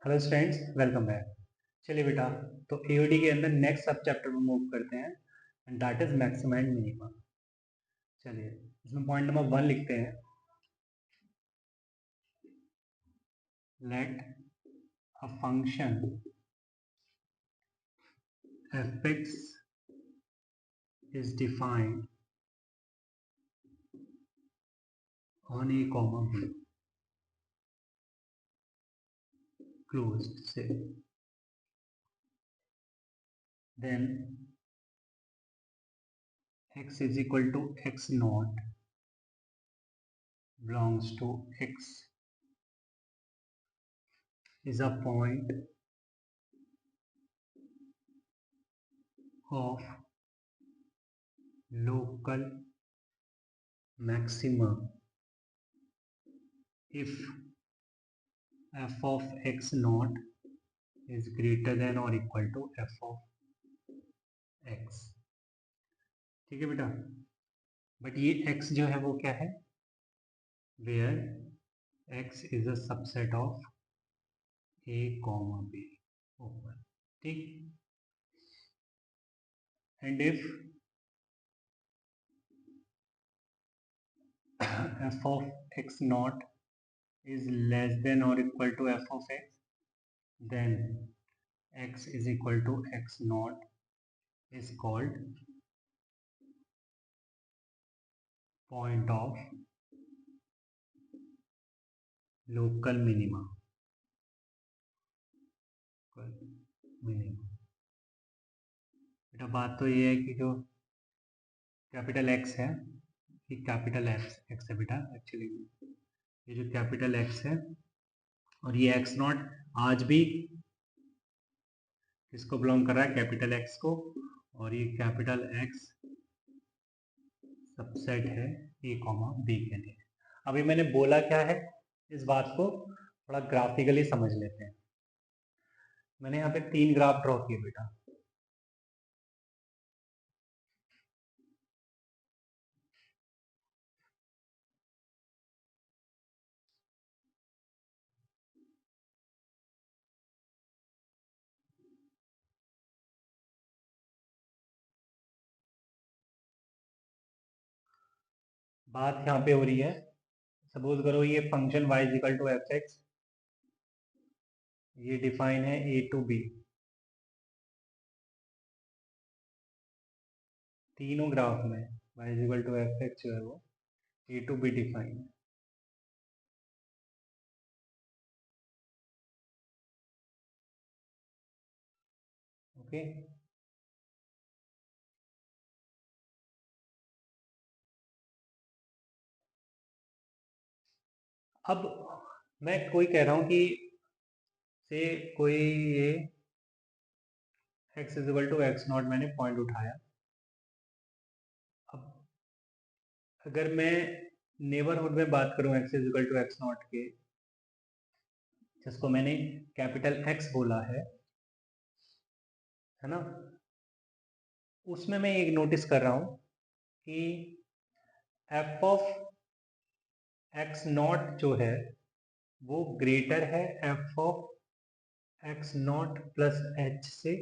Hello students, welcome back. चलिए बेटा, तो एओडी के अंदर नेक्स्ट सब चैप्टर में मूव करते हैं and that is maxima and minima. चलिए इसमें पॉइंट नंबर 1 लिखते हैं। Let a function fx is defined on a comma b closed say, then x is equal to x naught belongs to x is a point of local maxima if f of x naught is greater than or equal to f of x। ठीक है बेटा, but ये x जो है वो क्या है, where x is a subset of a comma b open. ठीक, and if f of x naught is less than or equal to f of x, then x is equal to x naught is called point of local minima। बेटा बात तो ये है कि जो capital x है, ये कैपिटल एक्स है बेटा। एक्चुअली ये जो कैपिटल एक्स है और ये एक्स नॉट आज भी किसको बिलोंग कर रहा है, कैपिटल एक्स को, और ये कैपिटल एक्स सबसेट है ए कॉमा बी के लिए। अभी मैंने बोला क्या है, इस बात को थोड़ा ग्राफिकली समझ लेते हैं। मैंने यहाँ पे 3 ग्राफ ड्रॉ किए बेटा। बात यहाँ पे हो रही है, सपोज करो ये function y is equal to f x, ये डिफाइन है ए टू बी। तीनों ग्राफ में y is equal to f x जो है वो ए टू बी डिफाइन है। ओके, अब मैं कोई कह रहा हूं कि से कोई ये x is equal to x naught मैंने पॉइंट उठाया। अब अगर मैं नेबरहुड में बात करूं x is equal to x naught के, जिसको मैंने कैपिटल x बोला है ना, उसमें मैं एक नोटिस कर रहा हूं कि f ऑफ x नॉट जो है वो ग्रेटर है f of x not plus h से।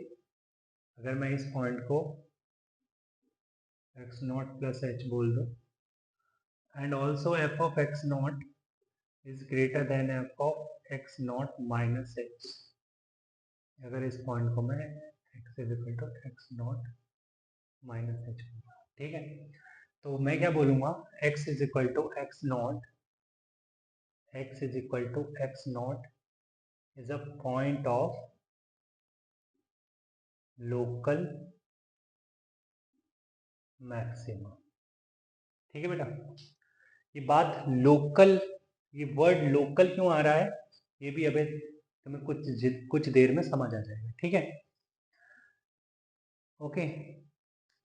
अगर मैं इस पॉइंट को x नॉट प्लस h बोल दूं, and also f of x naught is greater than f of x naught minus h। अगर इस पॉइंट को मैं x is equal to x naught minus h, ठीक है, तो मैं क्या बोलूंगा, x is equal to x naught, x is equal to x naught is a point of local maxima. ठीक है बेटा, ये बात लोकल, ये वर्ड लोकल क्यों आ रहा है, ये भी अभी तुम्हें कुछ देर में समझ आ जाएगा। ठीक है, ओके।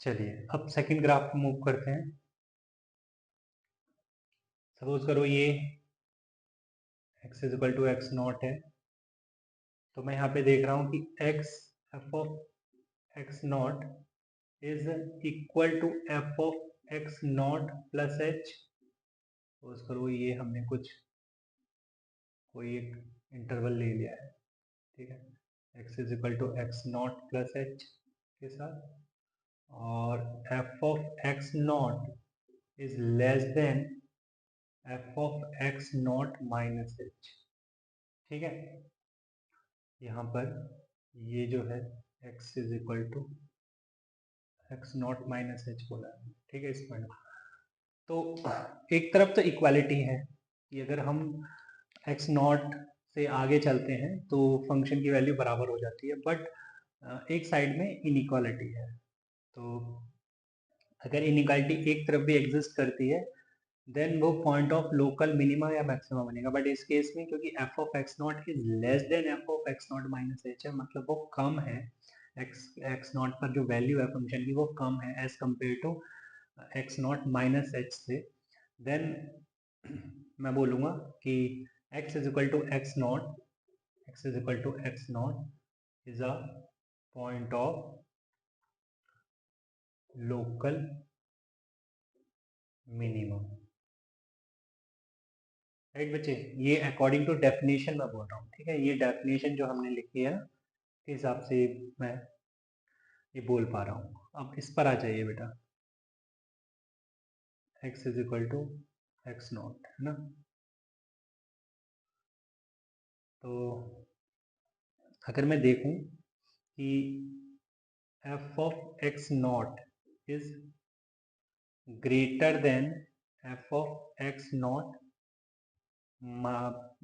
चलिए अब सेकंड ग्राफ को मूव करते हैं। सपोज करो ये x is equal to x naught है, तो मैं यहाँ पे देख रहा हूँ कि x f of x naught is equal to f of x naught plus h. Suppose करो ये हमने कोई एक इंटरवल ले लिया है, ठीक है, x is equal to x naught plus h के साथ, और f of x naught is less than f of x naught minus h. ठीक है, यहाँ पर ये जो है x is equal to x naught minus h बोला है, ठीक है। इस पॉइंट तो एक तरफ तो इक्वालिटी है कि अगर हम एक्स नॉट से आगे चलते हैं तो फंक्शन की वैल्यू बराबर हो जाती है, बट एक साइड में इनइक्वालिटी है। तो अगर इनइक्वालिटी एक तरफ भी एग्जिस्ट करती है देन वो पॉइंट ऑफ लोकल मिनिमा या मैक्सिमा बनेगा, बट इस केस में क्योंकि F of x naught is less than f of x naught minus H है, मतलब वो कम है, एक्स नॉट पर जो वैल्यू है फंक्शन की वो कम है as compare to x naught minus h से, देन मैं बोलूँगा कि x is equal to x naught, x is equal to x naught is a point of local minimum. Right बच्चे, ये अकॉर्डिंग टू डेफिनेशन मैं बोल रहा हूँ, ठीक है। ये डेफिनेशन जो हमने लिखी है के हिसाब से मैं ये बोल पा रहा हूँ। अब इस पर आ जाइए बेटा, x is equal to x naught, है ना। तो अगर मैं देखूं कि f of x naught is greater than f of x naught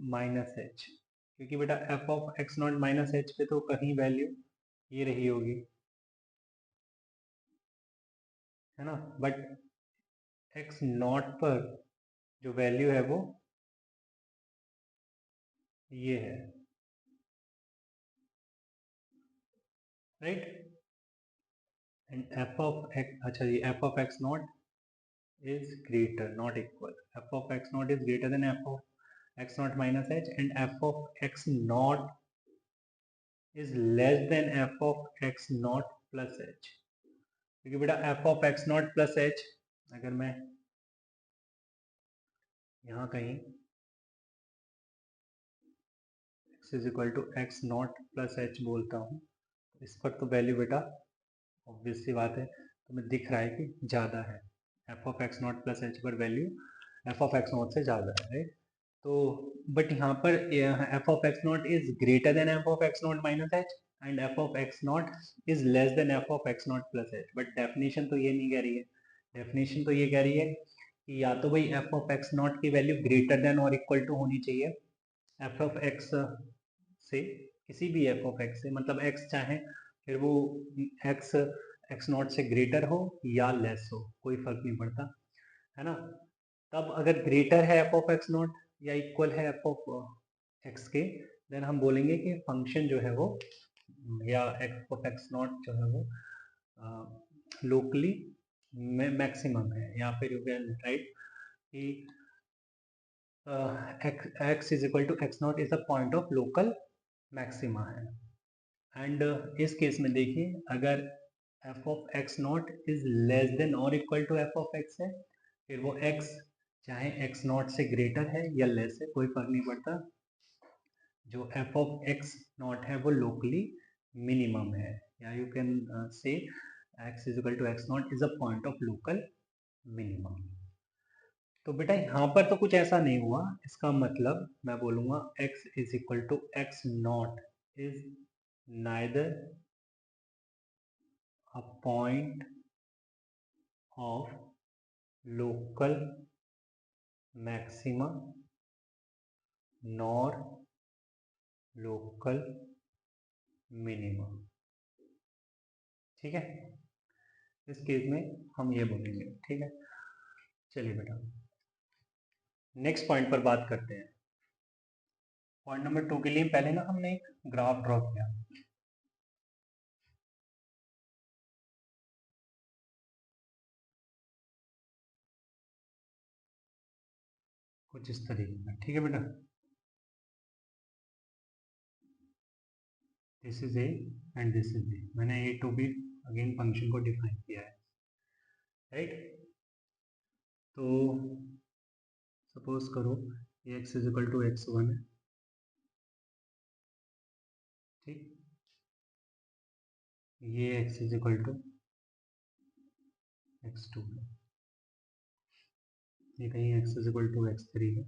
minus h, क्योंकि बेटा f of x naught minus h पे तो कहीं वैल्यू ये रही होगी, है ना, बट एक्स नॉट पर जो वैल्यू है वो ये है, right. And f of x, अच्छा जी, f of x naught is greater not equal, f of x naught is greater than f of x naught minus h, and f of x naught is less than f of x naught plus h, क्योंकि बेटा f of x naught plus h अगर मैं यहाँ कहीं x is equal to x naught plus h बोलता हूँ, इस पर तो वैल्यू बेटा ऑब्वियस सी बात है तो मैं दिख रहा है कि ज़्यादा है, f of x naught plus h पर value f of x naught से ज़्यादा है, राइट। तो बट यहाँ पर f of x naught is greater than f of x naught minus h and f of x naught is less than f of x naught plus h, but definition तो ये नहीं कह रही है। Definition तो ये कह रही है कि या तो भाई एफ ऑफ एक्स नॉट की वैल्यू ग्रेटर देन और इक्वल टू होनी चाहिए एफ ऑफ एक्स से, किसी भी एफ ऑफ एक्स से, मतलब एक्स चाहे फिर वो एक्स एक्स नॉट से ग्रेटर हो या लेस हो, कोई फर्क नहीं पड़ता, है ना। तब अगर ग्रेटर है एफ ऑफ एक्स नॉट या इक्वल है एफ ऑफ एक्स के, देन हम बोलेंगे कि फंक्शन जो है वो या एफ ऑफ एक्स नॉट जो है वो लोकली मैक्सिमम है, या फिर यू कैन राइट कि x is equal to x naught is a point of local maxima है। एंड इस केस में देखिए अगर f of x naught is less than और equal to f of x है, फिर वो x चाहे एक्स नॉट से ग्रेटर है या लेस है कोई फर्क नहीं पड़ता, जो एफ ऑफ एक्स नॉट है वो लोकली मिनिमम है, या you can say x is equal to x naught is a point of local minimum. तो बेटा यहाँ पर तो कुछ ऐसा नहीं हुआ, इसका मतलब मैं बोलूँगा x is equal to x naught is neither a point of local maxima nor local minimum, ठीक है। इस केस में हम ये बोलेंगे, ठीक है। चलिए बेटा नेक्स्ट पॉइंट पर बात करते हैं। पॉइंट नंबर 2 के लिए पहले ना हमने एक ग्राफ ड्रॉ किया, कुछ इस तरीके का, ठीक है बेटा। This is a and this is a, मैंने a to b again function को डिफाइन किया है, राइट। तो सपोज करो ये x is equal to x one है, ठीक, ये x is equal to x2 है, ये कहीं x is equal to x3 है,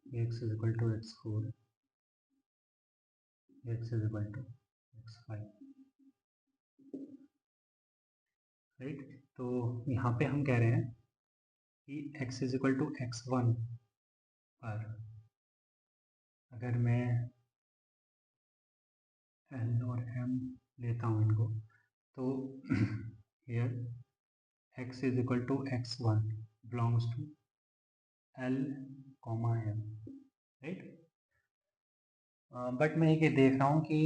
ये x is equal to x4 है, ये x is equal to x5, right. तो यहाँ पे हम कह रहे हैं कि x is equal to x1 पर अगर मैं L और M लेता हूँ इनको, तो here x is equal to x1 belongs to L, M, right? But मैं ये देख रहा हूँ कि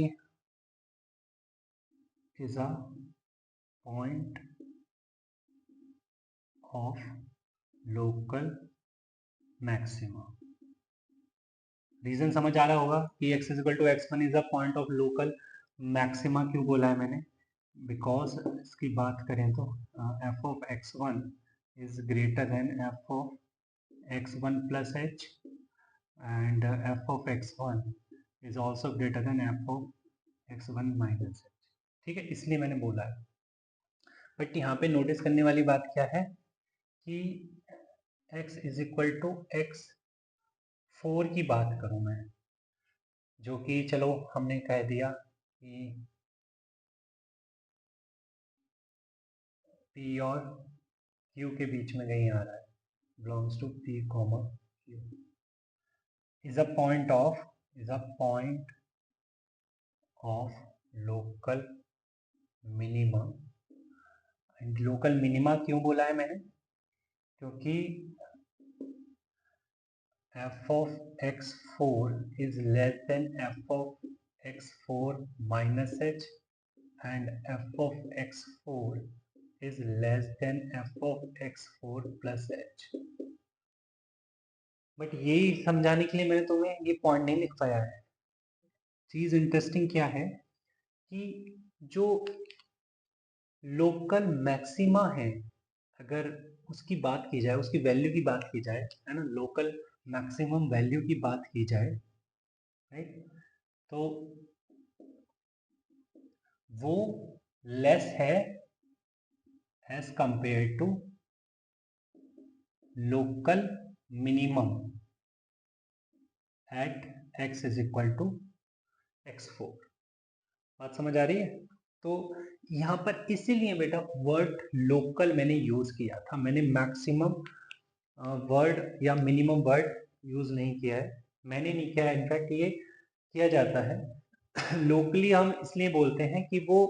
is a point of local maxima. Reason समझ आ रहा होगा कि x is equal to x1 is a point of local maxima क्यों बोला है मैंने, बिकॉज इसकी बात करें तो f of x1 is greater than f of x1 plus h and f of x1 is also greater than f of x1 minus h, ठीक है, इसलिए मैंने बोला है। बट यहाँ पे नोटिस करने वाली बात क्या है कि x is equal to x4 की बात करूँ मैं, जो कि चलो हमने कह दिया कि p और q के बीच में कहीं आ रहा है, belongs to p, q is a point of local minima। And local minima क्यों बोला है मैंने, क्योंकि f of x4 is less than f of x4 minus h and f of x4 is less than f of x4 plus h। But यही समझाने के लिए मैंने तुम्हें ये पॉइंट नहीं लिख पाया है। चीज इंटरेस्टिंग क्या है कि जो लोकल मैक्सिमा है, अगर उसकी बात की जाए, उसकी वैल्यू की बात की जाए, है ना, लोकल मैक्सिमम वैल्यू की बात की जाए, राइट, तो वो लेस है as compare to local minimum at x is equal to x4। बात समझ आ रही है? तो यहाँ पर इसीलिए बेटा वर्ड लोकल मैंने यूज किया था, मैंने मैक्सिमम वर्ड या मिनिमम वर्ड यूज नहीं किया है, मैंने नहीं किया है, इनफैक्ट ये किया जाता है। लोकली हम इसलिए बोलते हैं कि वो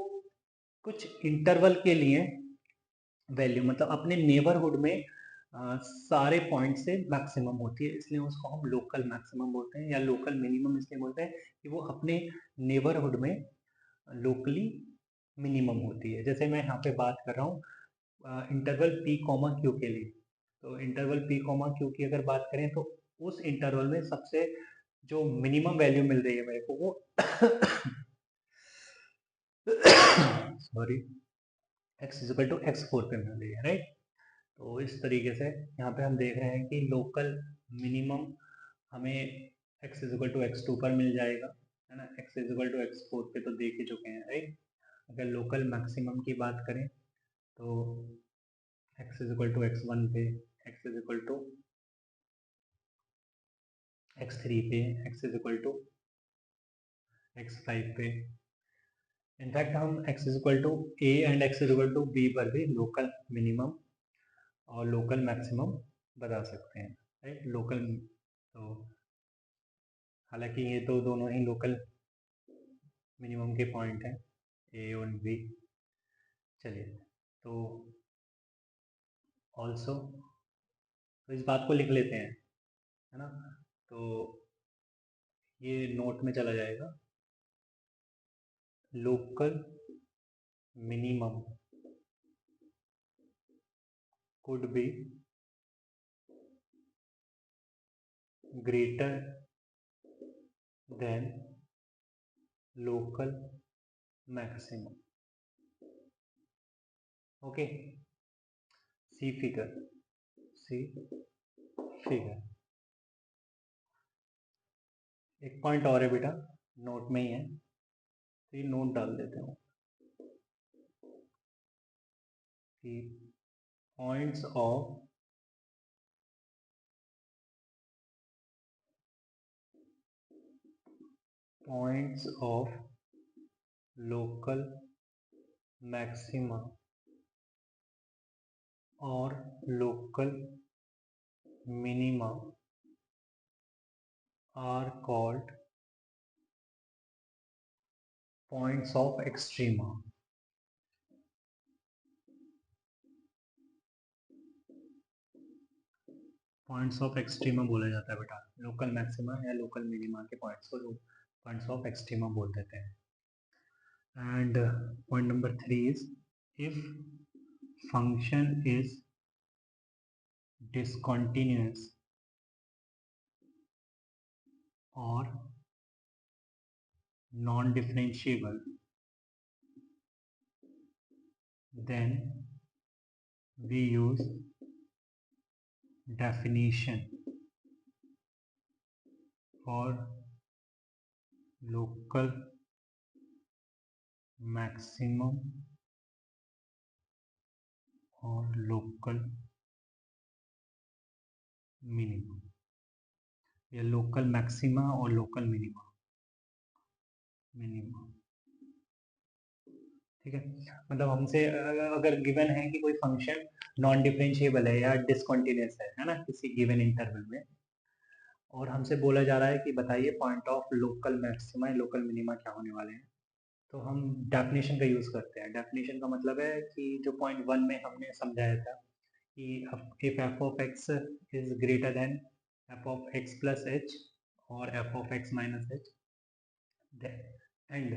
कुछ इंटरवल के लिए वैल्यू, मतलब अपने नेबरहुड में सारे पॉइंट से मैक्सिमम होती है, इसलिए उसको हम लोकल मैक्सिमम बोलते हैं, या लोकल मिनिमम इसलिए बोलते हैं कि वो अपने नेबरहुड में लोकली मिनिमम होती है। जैसे मैं यहाँ पे बात कर रहा हूँ इंटरवल p, q के लिए, तो इंटरवल p, q की अगर बात करें तो उस इंटरवल में सबसे जो मिनिमम वैल्यू मिल रही है मेरे को वो sorry x is equal to x4 पे मिल रही है, राइट। तो इस तरीके से यहाँ पे हम देख रहे हैं कि लोकल मिनिमम हमें x is equal to x2 पर मिल जाएगा, है ना, x is equal to x4 पे तो देख ही चुके हैं, राइट। अगर लोकल मैक्सिमम की बात करें तो x is equal to x1 पे, x is equal to x3 पे, x is equal to x5 पे, इनफैक्ट हम x is equal to a and x is equal to b पर भी लोकल मिनिमम और लोकल मैक्सिमम बता सकते हैं, राइट। लोकल, तो हालांकि ये तो दोनों ही लोकल मिनिमम के पॉइंट हैं ए और बी। चलिए, तो ऑल्सो, तो इस बात को लिख लेते हैं, है ना, तो ये नोट में चला जाएगा, local minimum could be greater than local maximum। Okay, see figure, एक पॉइंट और है बेटा, नोट में ही है, तो ये नोट डाल देते हो कि पॉइंट्स ऑफ लोकल मैक्सिमा और local minima are called points of extrema. Points of extrema बोला जाता है बेटा, लोकल मैक्सिमा या लोकल मिनिमा के पॉइंट्स को पॉइंट्स ऑफ एक्सट्रीमा बोल देते हैं. And point number 3 is if function is discontinuous or non-differentiable, then we use definition for local maximum और लोकल मिनिमम, या लोकल मैक्सिमा और लोकल मिनिमा ठीक है. मतलब हमसे अगर गिवन है कि कोई फंक्शन नॉन डिफरेंशिएबल है या डिसकंटिन्यूअस है ना, किसी गिवन इंटरवल में, और हमसे बोला जा रहा है कि बताइए पॉइंट ऑफ लोकल मैक्सिमा या लोकल मिनिमा क्या होने वाले हैं, तो हम डेफिनेशन का यूज़ करते हैं. डेफिनेशन का मतलब है कि जो पॉइंट 1 में हमने समझाया था कि if f of x is greater than f of x plus h और f of x minus h, and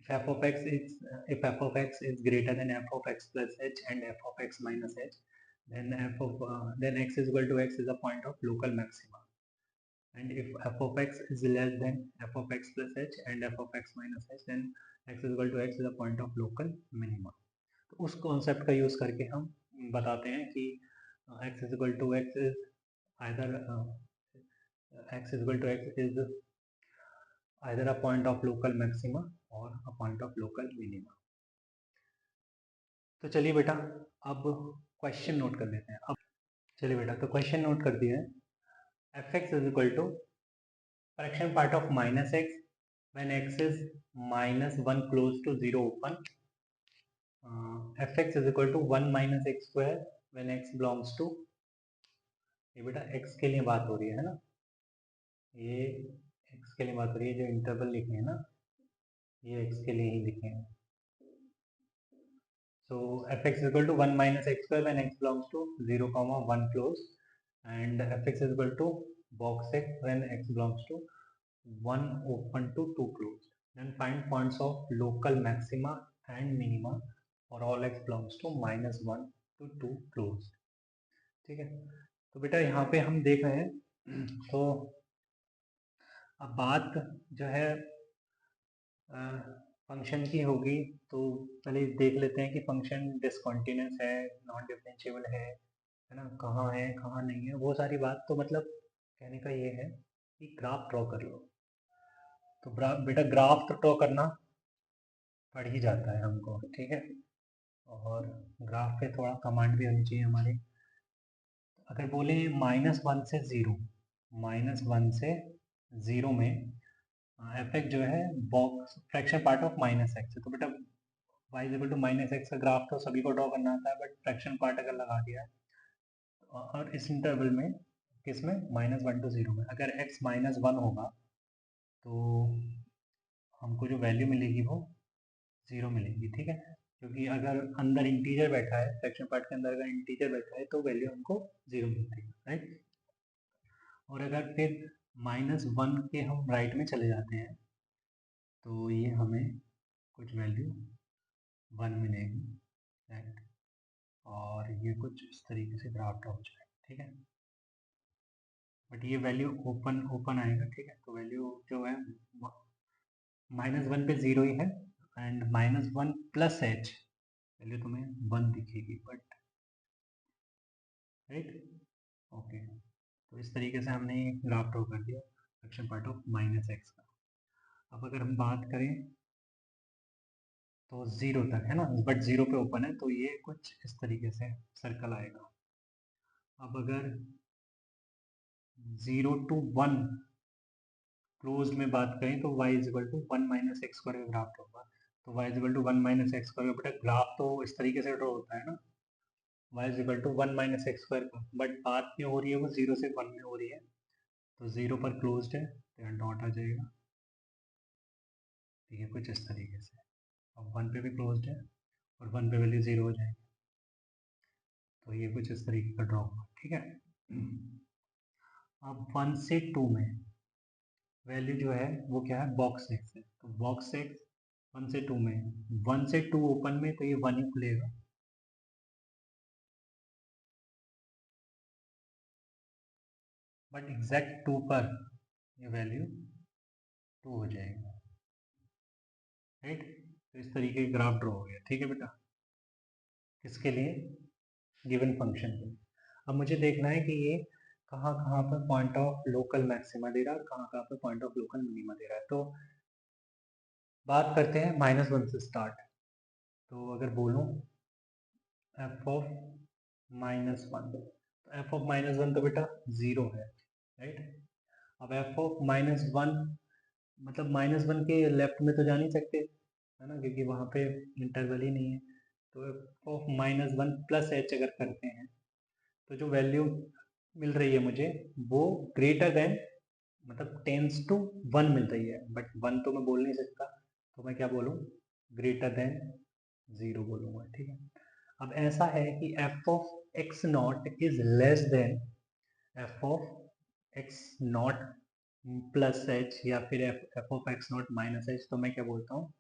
if f of x is if f of x is greater than f of x plus h and f of x minus h, then then x is equal to x is a point of local maxima, and if f of x is less than f of x plus h and f of x minus h, then x is equal to x is a point of local minima. तो उस concept का use करके हम बताते हैं कि x is equal to x is either x is equal to x is either a point of local maxima or a point of local minima. तो चलिए बेटा अब क्वेश्चन नोट कर लेते हैं. अब चलिए बेटा, तो क्वेश्चन नोट कर दिया है. F x is equal to fraction part of minus x when x is minus 1 close to 0 open, f x is equal to 1 minus x square when x belongs to, ये बेटा x के लिए बात हो रही है ना, ये एक्स के लिए बात हो रही है, जो इंटरवल लिखे हैं ना ये एक्स के लिए ही लिखे हैं. So fx is equal to 1 minus x square when x belongs to 0 comma 1 close, and fx is equal to box x when x belongs to 1 open to 2 closed. Then find points of local maxima and minima for all x belongs to minus 1 to 2 closed. ठीक है, तो बेटा यहाँ पे हम देख रहे हैं, तो अब बात जो है फंक्शन की होगी, तो पहले देख लेते हैं कि फंक्शन डिसकंटिन्यूअस है, नॉन डिफरेंशिएबल है ना, कहाँ है कहाँ नहीं है, वो सारी बात. तो मतलब कहने का ये है कि ग्राफ ड्रॉ कर लो. तो बेटा ग्राफ तो ड्रॉ करना पड़ ही जाता है हमको, ठीक है, और ग्राफ पे थोड़ा कमांड भी होनी चाहिए हमारी. अगर बोले -1 से 0, -1 से 0 में एफ एक्स जो है box fraction part of minus x है, तो बेटा y is equal to minus x का ग्राफ तो सभी को ड्रॉ करना आता है, बट फ्रैक्शन पार्ट अगर लगा दिया और इस इंटरवल में किस में -1 to 0 में, अगर x -1 होगा तो हमको जो वैल्यू मिलेगी वो 0 मिलेगी. ठीक है, क्योंकि अगर अंदर इंटीजर बैठा है, फ्रैक्शन पार्ट के अंदर अगर इंटीजर बैठा है तो वैल्यू हमको 0 मिलती है, राइट. और अगर फिर -1 के हम राइट में चले जाते हैं तो ये हमें कुछ वैल्यू 1 मिलेगी, राइट, और ये कुछ इस तरीके से ग्राफ ड्रॉ हो जाएगा. ठीक है, बट ये वैल्यू ओपन आएगा. ठीक है, तो वैल्यू जो है -1 पे 0 ही है, एंड -1 प्लस एच वैल्यू तुम्हें 1 दिखेगी, बट राइट. ओके, तो इस तरीके से हमने ग्राफ ड्रॉ कर दिया fraction part of minus x का. अब अगर हम बात करें तो 0 तक है ना, बट 0 पे ओपन है, तो ये कुछ इस तरीके से सर्कल आएगा। अब अगर 0 to 1 क्लोज में बात करें तो y is equal to 1 minus x square का ग्राफ होगा। तो y is equal to 1 minus x square, बेटा ग्राफ तो इस तरीके से ड्रॉ होता है ना, y is equal to 1 minus x square का, बट बात क्या हो रही है, वो 0 से 1 में हो रही है, तो 0 पर क्लोज्ड है तो यहाँ डॉट आ जाएगा, ठीक है, कुछ इस तरीके से। अब 1 पे भी क्लोज्ड है और 1 पे वैल्यू 0 हो जाएगी, तो ये कुछ इस तरीके का ड्रॉ हुआ, ठीक है। अब 1 से 2 में वैल्यू जो है वो क्या है, बॉक्स एक्स है, तो बॉक्स एक्स 1 से 2 में, 1 से 2 ओपन में, तो ये 1 ही खुलेगा, बट एग्जैक्ट 2 पर ये वैल्यू 2 हो जाएगी, राइट। तो इस तरीके का ग्राफ ड्रॉ हो गया, ठीक है बेटा, किसके लिए, गिवन फंक्शन के लिए। अब मुझे देखना है कि ये कहाँ कहाँ पर पॉइंट ऑफ लोकल मैक्सिमा दे रहा है, कहाँ कहाँ पर पॉइंट ऑफ लोकल मिनिमा दे रहा है। तो बात करते हैं -1 से स्टार्ट। तो अगर बोलूँ एफ ऑफ -1, तो एफ ऑफ -1 तो बेटा 0 है, राइट। अब एफ ऑफ -1 मतलब -1 के लेफ्ट में तो जा नहीं सकते, है ना, क्योंकि वहाँ पे इंटरवल ही नहीं है। तो एफ ऑफ -1 प्लस एच अगर करते हैं तो जो वैल्यू मिल रही है मुझे वो ग्रेटर देन, मतलब टेंस टू 1 मिल रही है, बट 1 तो मैं बोल नहीं सकता, तो मैं क्या बोलूँ, ग्रेटर देन 0 बोलूँगा, ठीक है। अब ऐसा है कि f of x naught is less than f of x naught plus h, या फिर f of x naught minus h, तो मैं क्या बोलता हूँ,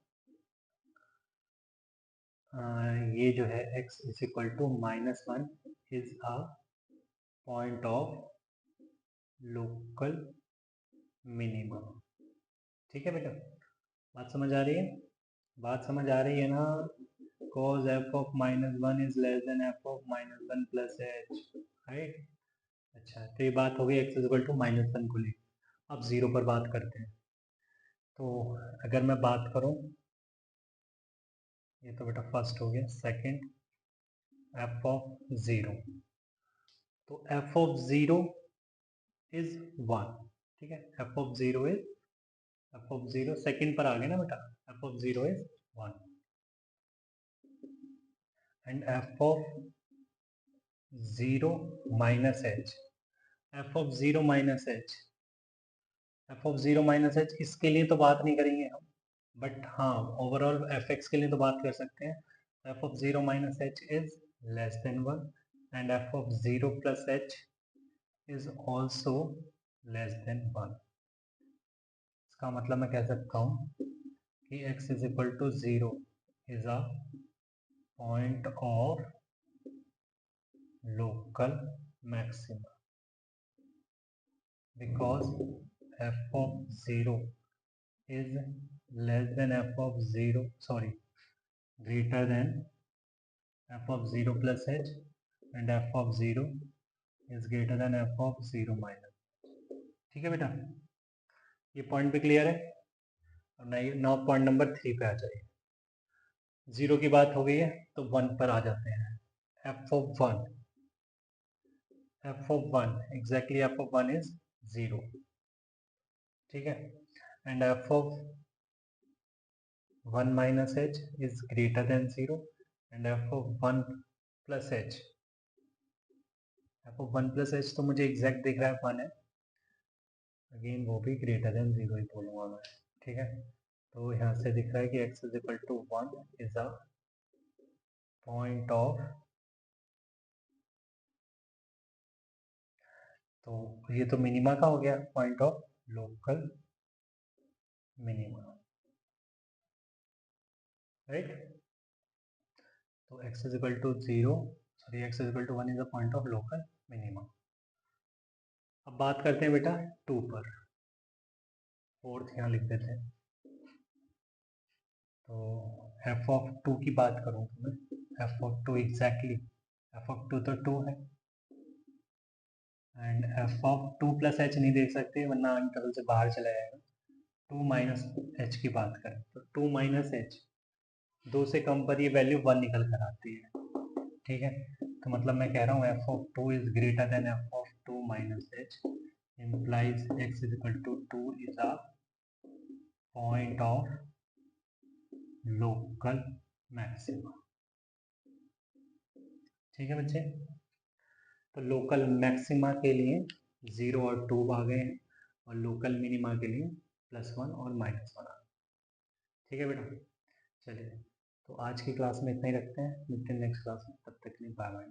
ये जो है x is equal to -1 is a point of local minimum, ठीक है बेटा, बात समझ आ रही है, बात समझ आ रही है ना। cos f of -1 is less than f of -1 plus h, right. अच्छा, तो ये बात हो गई x इज इक्वल टू -1 को लेकर। अब 0 पर बात करते हैं। तो अगर मैं बात करूं, ये तो बेटा फर्स्ट हो गया, सेकंड f ऑफ 0, तो f ऑफ 0 इज 1, ठीक है, f of 0 is, f of 0 second पर आ गए ना बेटा, f of 0 is 1 and f of 0 minus h, f of 0 minus h, f of 0 minus h, इसके लिए तो बात नहीं करेंगे हम, बट हाँ ओवरऑल एफ एक्स के लिए तो बात कर सकते हैं। F of 0 minus h is less than 1 and f of 0 plus h is also less than 1। इसका मतलब मैं कह सकता हूँ कि x is equal to 0 is a point of local maxima because f of 0 is less than f of 0, sorry, greater than f of 0 plus h and f of 0 is greater than f of 0 minus, ठीक है बेटा, ये point पे clear है। और now point number 3 पे आ जाइए। 0 की बात हो गई है तो 1 पर आ जाते हैं। f of 1, f of 1 exactly f of 1 is 0, ठीक है, and f of 1 minus h is greater than 0 and f of 1 plus h, f of 1 plus h तो मुझे एग्जैक्ट दिख रहा है 1 है, अगेन वो भी ग्रेटर देन 0 ही बोलूँगा मैं, ठीक है। तो यहाँ से दिख रहा है कि x is equal to 1 is a point of, तो ये तो मिनिमा का हो गया, point of local minima, right. तो x is equal to 0, sorry x is equal to 1 is a point of local minima. अब बात करते हैं बेटा 2 पर, फोर्थ यहाँ लिख देते हैं। तो f ऑफ 2 की बात करूँ तो मैं f of 2 exactly, f of 2 तो 2 है and f of 2 plus h नहीं देख सकते वरना इंटरवल से बाहर चला जाएगा, 2 माइनस एच की बात करें तो 2 माइनस एच, 2 से कम पर ये वैल्यू 1 निकल कर आती है, ठीक है। तो मतलब मैं कह रहा हूँ F of 2 is greater than f of 2 minus H implies x is equal to 2 is a point of local maxima, ठीक है बच्चे। तो लोकल मैक्सिमा के लिए 0 और 2 आ गए हैं और लोकल मिनिमा के लिए +1 और -1 आ गए, ठीक है बेटा। चलिए, तो आज की क्लास में इतना ही रखते हैं, मिलते हैं नेक्स्ट क्लास में, तब तक के लिए बाय बाय।